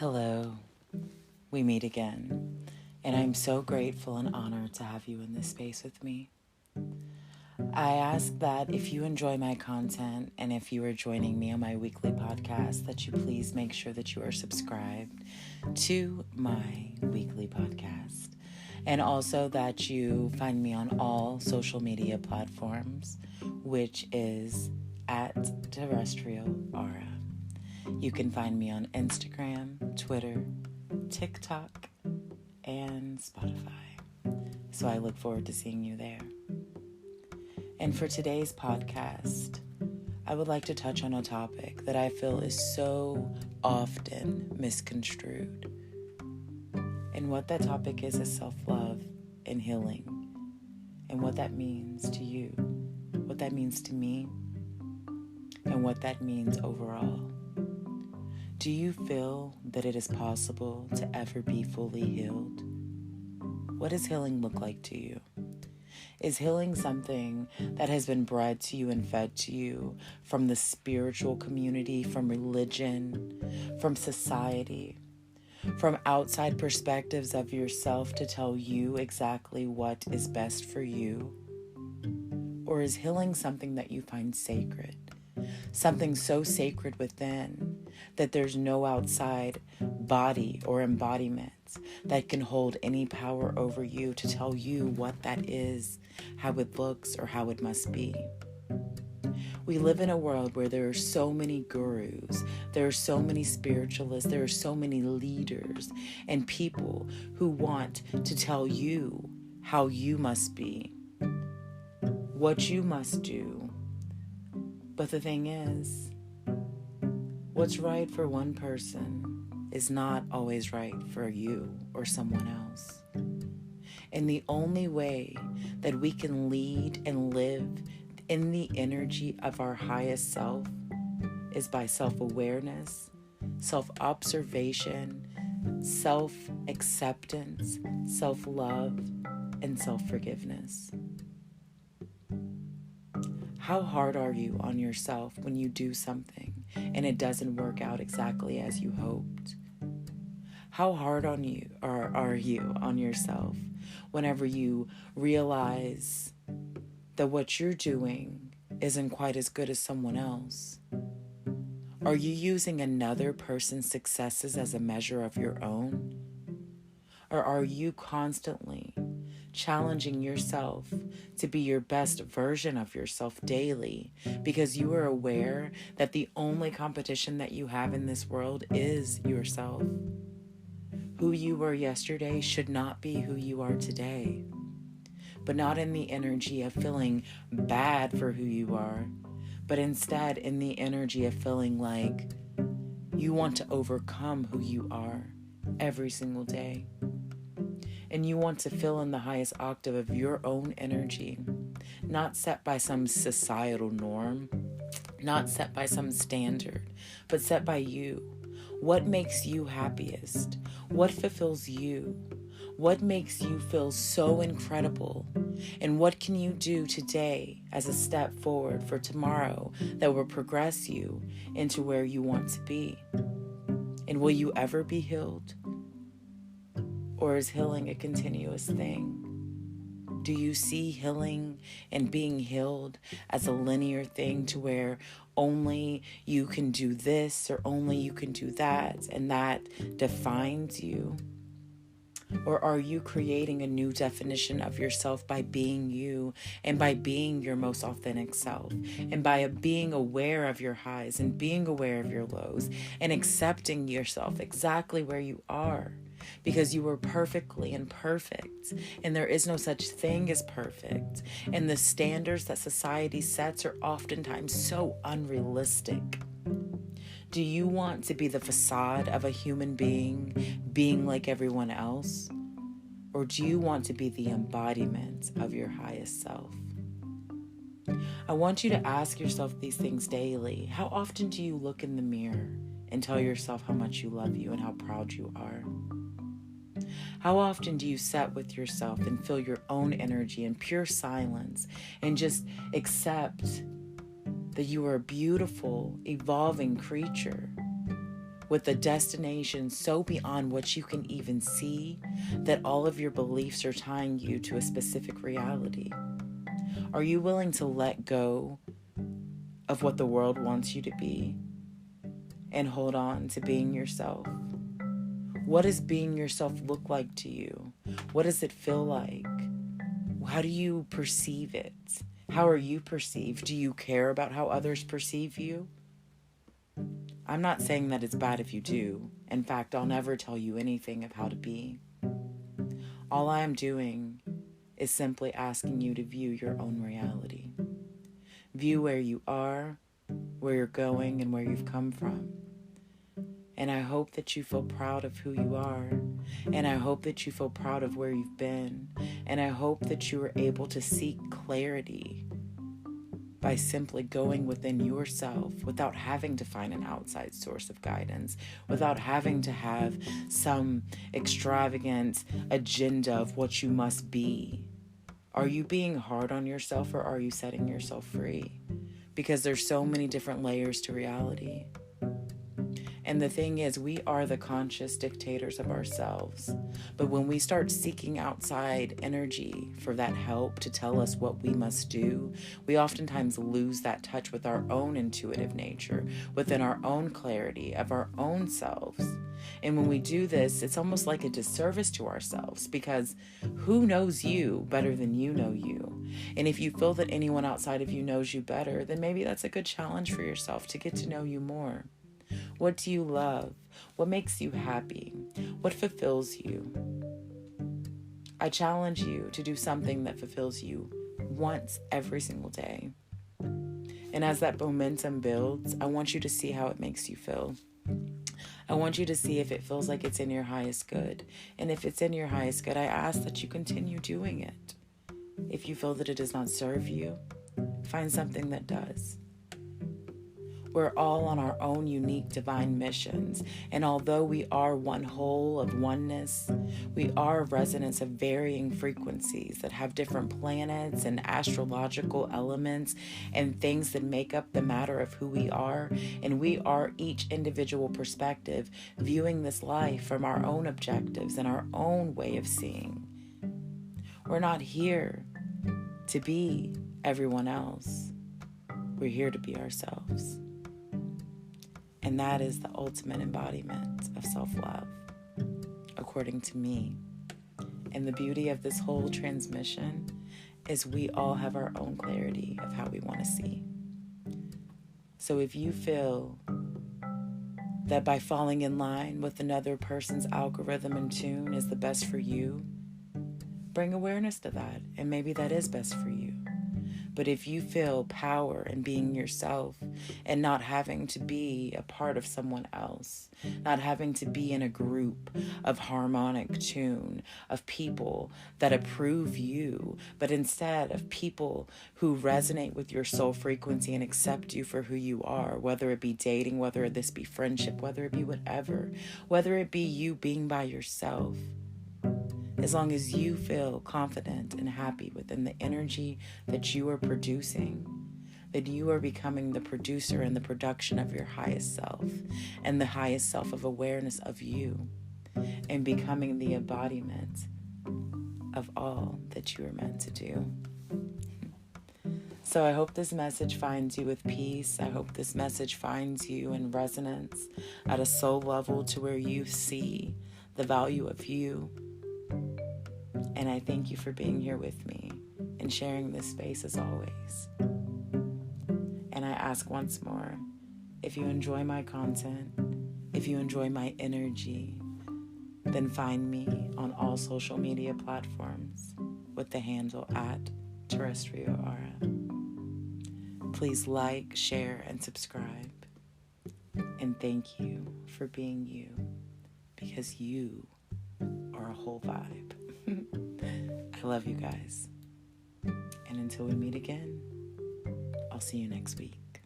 Hello, we meet again, and I'm so grateful and honored to have you in this space with me. I ask that if you enjoy my content and if you are joining me on my weekly podcast, that you please make sure that you are subscribed to my weekly podcast, and also that you find me on all social media platforms, which is at Terrestrial Aura. You can find me on Instagram, Twitter, TikTok, and Spotify. So I look forward to seeing you there. And for today's podcast, I would like to touch on a topic that I feel is so often misconstrued. And what that topic is self-love and healing. And what that means to you, what that means to me, and what that means overall. Do you feel that it is possible to ever be fully healed? What does healing look like to you? Is healing something that has been bred to you and fed to you from the spiritual community, from religion, from society, from outside perspectives of yourself to tell you exactly what is best for you? Or is healing something that you find sacred? Something so sacred within that there's no outside body or embodiment that can hold any power over you to tell you what that is, how it looks, or how it must be. We live in a world where there are so many gurus, there are so many spiritualists, there are so many leaders and people who want to tell you how you must be, what you must do. But the thing is, what's right for one person is not always right for you or someone else. And the only way that we can lead and live in the energy of our highest self is by self-awareness, self-observation, self-acceptance, self-love, and self-forgiveness. How hard are you on yourself when you do something and it doesn't work out exactly as you hoped? How hard are you on yourself whenever you realize that what you're doing isn't quite as good as someone else? Are you using another person's successes as a measure of your own? Or are you constantly challenging yourself to be your best version of yourself daily because you are aware that the only competition that you have in this world is yourself? Who you were yesterday should not be who you are today, but not in the energy of feeling bad for who you are, but instead in the energy of feeling like you want to overcome who you are every single day. And you want to fill in the highest octave of your own energy, not set by some societal norm, not set by some standard, but set by you. What makes you happiest? What fulfills you? What makes you feel so incredible? And what can you do today as a step forward for tomorrow that will progress you into where you want to be? And will you ever be healed? Or is healing a continuous thing? Do you see healing and being healed as a linear thing to where only you can do this or only you can do that and that defines you? Or are you creating a new definition of yourself by being you and by being your most authentic self and by being aware of your highs and being aware of your lows and accepting yourself exactly where you are? Because you were perfectly imperfect, and there is no such thing as perfect. And the standards that society sets are oftentimes so unrealistic. Do you want to be the facade of a human being like everyone else? Or do you want to be the embodiment of your highest self? I want you to ask yourself these things daily. How often do you look in the mirror and tell yourself how much you love you and how proud you are? How often do you sit with yourself and feel your own energy in pure silence and just accept that you are a beautiful, evolving creature with a destination so beyond what you can even see that all of your beliefs are tying you to a specific reality? Are you willing to let go of what the world wants you to be and hold on to being yourself? What does being yourself look like to you? What does it feel like? How do you perceive it? How are you perceived? Do you care about how others perceive you? I'm not saying that it's bad if you do. In fact, I'll never tell you anything of how to be. All I am doing is simply asking you to view your own reality. View where you are, where you're going, and where you've come from. And I hope that you feel proud of who you are. And I hope that you feel proud of where you've been. And I hope that you are able to seek clarity by simply going within yourself without having to find an outside source of guidance, without having to have some extravagant agenda of what you must be. Are you being hard on yourself, or are you setting yourself free? Because there's so many different layers to reality. And the thing is, we are the conscious dictators of ourselves. But when we start seeking outside energy for that help to tell us what we must do, we oftentimes lose that touch with our own intuitive nature, within our own clarity of our own selves. And when we do this, it's almost like a disservice to ourselves, because who knows you better than you know you? And if you feel that anyone outside of you knows you better, then maybe that's a good challenge for yourself to get to know you more. What do you love? What makes you happy? What fulfills you? I challenge you to do something that fulfills you once every single day. And as that momentum builds, I want you to see how it makes you feel. I want you to see if it feels like it's in your highest good. And if it's in your highest good, I ask that you continue doing it. If you feel that it does not serve you, find something that does. We're all on our own unique divine missions. And although we are one whole of oneness, we are resonance of varying frequencies that have different planets and astrological elements and things that make up the matter of who we are. And we are each individual perspective, viewing this life from our own objectives and our own way of seeing. We're not here to be everyone else. We're here to be ourselves. And that is the ultimate embodiment of self-love, according to me. And the beauty of this whole transmission is we all have our own clarity of how we want to see. So if you feel that by falling in line with another person's algorithm and tune is the best for you, bring awareness to that, and maybe that is best for you. But if you feel power in being yourself and not having to be a part of someone else, not having to be in a group of harmonic tune, of people that approve you, but instead of people who resonate with your soul frequency and accept you for who you are, whether it be dating, whether this be friendship, whether it be whatever, whether it be you being by yourself, as long as you feel confident and happy within the energy that you are producing, that you are becoming the producer and the production of your highest self and the highest self of awareness of you, and becoming the embodiment of all that you are meant to do. So I hope this message finds you with peace. I hope this message finds you in resonance at a soul level to where you see the value of you. And I thank you for being here with me and sharing this space as always. And I ask once more, if you enjoy my content, if you enjoy my energy, then find me on all social media platforms with the handle @Terrestrial Aura. Please like, share, and subscribe. And thank you for being you, because you are a whole vibe. I love you guys. And until we meet again, I'll see you next week.